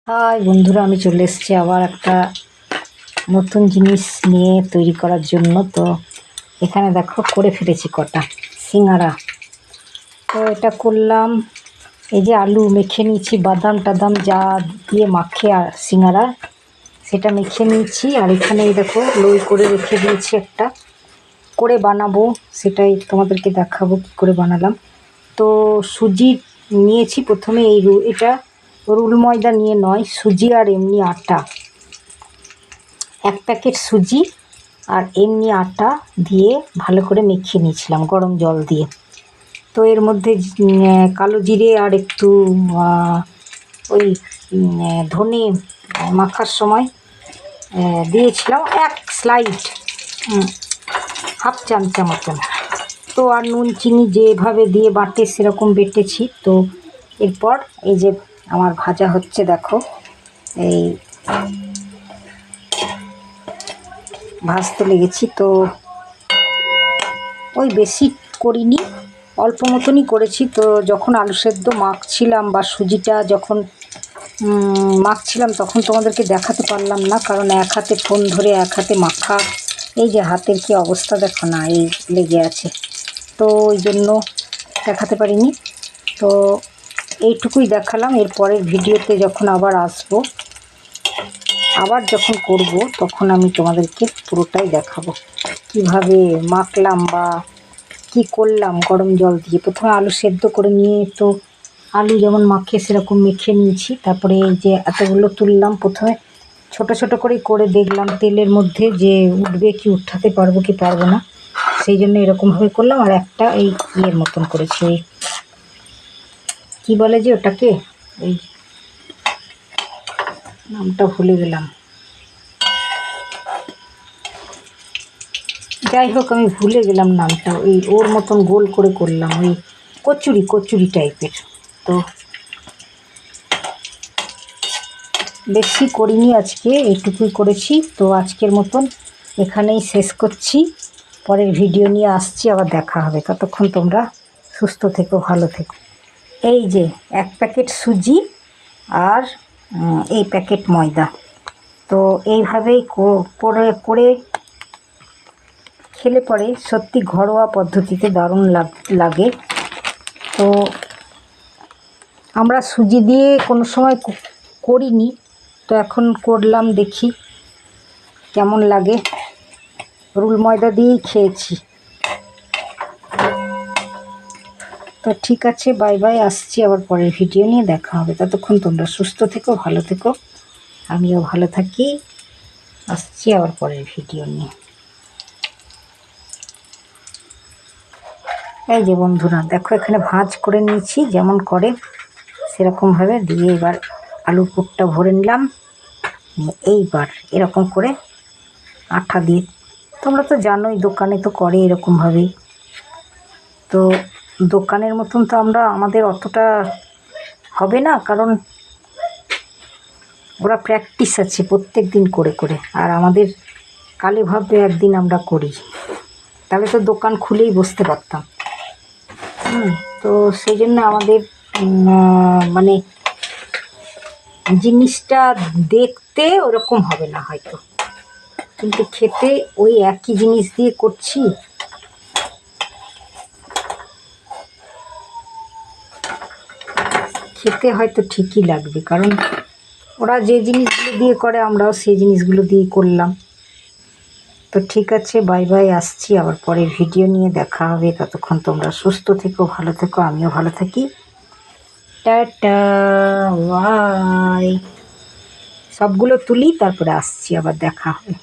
High বন্ধুরা, আমি চলে এসেছি আবার একটা নতুন জিনিস নিয়ে তৈরি করার জন্য। তো এখানে দেখো করে ফেলেছি কটা সিঙ্গারা। তো এটা করলাম, এই যে আলু মেখে নিয়েছি, বাদাম টাদাম যা দিয়ে মাখে আর সিঙ্গারা সেটা মেখে নিয়েছি। আর এখানে এই দেখো লই করে রেখে দিয়েছি একটা, করে বানাবো সেটাই তোমাদেরকে দেখাবো কী করে বানালাম। তো সুজি নিয়েছি প্রথমে, এটা রুল ময়দা নিয়ে নয়, সুজি আর এমনি আটা, 1 প্যাকেট সুজি আর এমনি আটা দিয়ে ভালো করে মেখে নিয়েছিলাম গরম জল দিয়ে। তো এর মধ্যে কালো জিরে আর একটু ওই ধনে মাখার সময় দিয়েছিলাম 1 স্লাইড, হাফ চামচা মতন। তো আর নুন চিনি যেভাবে দিয়ে বাটে সেরকম বেটেছি। তো এরপর এই যে আমার ভাজা হচ্ছে, দেখো এই ভাজতে লেগেছি। তো ওই বেশি করিনি, অল্প মতনই করেছি। তো যখন আলু সেদ্ধ মাখছিলাম বা সুজিটা যখন মাখছিলাম তখন তোমাদেরকে দেখাতে পারলাম না, কারণ এক হাতে ফোন ধরে এক হাতে মাখা, এই যে হাতের কি অবস্থা দেখো না, এই লেগে আছে। তো ওই জন্য দেখাতে পারিনি। তো এইটুকুই দেখালাম। এরপরের ভিডিওতে যখন আবার আসবো, আবার যখন করব, তখন আমি তোমাদেরকে পুরোটাই দেখাবো কিভাবে মাখলাম বা কি করলাম। গরম জল দিয়ে প্রথমে আলু সেদ্ধ করে নিয়ে, তো আলু যেমন মাখে সেরকম মেখে নিয়েছি। তারপরে এই যে এতগুলো তুললাম, প্রথমে ছোট ছোট করেই করে দেখলাম তেলের মধ্যে যে উঠবে কি, উঠাতে পারবো কি পারবো না, সেই জন্য এরকমভাবে করলাম। আর একটা এই ইয়ের মতন করেছি, ওই কী বলে যে ওটাকে, ওই নামটা ভুলে গেলাম, যাই হোক আমি ভুলে গেলাম নামটা। ওই ওর মতন গোল করে করলাম, ওই কচুরি টাইপের। তো বেশি করিনি আজকে, এইটুকুই করেছি। তো আজকের মতন এখানেই শেষ করছি, পরের ভিডিও নিয়ে আসছি, আবার দেখা হবে। ততক্ষণ তোমরা সুস্থ থেকো, ভালো থেকো। এই যে 1 প্যাকেট সুজি আর এই প্যাকেট ময়দা, তো এইভাবেই করে খেলে পরে সত্যি ঘরোয়া পদ্ধতিতে দারুণ লাগে। তো আমরা সুজি দিয়ে কোনো সময় করিনি, তো এখন করলাম, দেখি কেমন লাগে। রুল ময়দা দিয়েই খেয়েছি। তো ঠিক আছে, বাই বাই, আসছি আবার পরের ভিডিও নিয়ে, দেখা হবে। ততক্ষণ তোমরা সুস্থ থেকো, ভালো থেকো, আমিও ভালো থাকি। আসছি আবার পরের ভিডিও নিয়ে। এই যে বন্ধুরা দেখো, এখানে ভাঁজ করে নিয়েছি, যেমন করে সেরকমভাবে দিয়ে এবার আলুর পুরটা ভরে নিলাম। এইবার এরকম করে আঠা দিয়ে, তোমরা তো জানোই দোকানে তো করে এরকমভাবেই। তো দোকানের মতন তো আমাদের অতটা হবে না, কারণ ওরা প্র্যাকটিস আছে প্রত্যেক দিন করে করে, আর আমাদের কালেভাবে একদিন আমরা করি, তাহলে তো দোকান খুলেই বসতে পারতাম। তো সেই জন্য আমাদের মানে জিনিসটা দেখতে ওরকম হবে না হয়তো, কিন্তু খেতে ওই একই জিনিস দিয়ে করছি। খেতে হয়তো ঠিকই লাগবে, কারণ ওরা যে জিনিসগুলো দিয়ে করে আমরাও সেই জিনিসগুলো দিয়ে করলাম। তো ঠিক আছে, বাই বাই, আসছি আবার পরের ভিডিও নিয়ে, দেখা হবে। ততক্ষণ তোমরা সুস্থ থেকো, ভালো থেকো, আমিও ভালো থাকি। Tata, bye. সবগুলো তুলি, তারপরে আসছি, আবার দেখা হবে।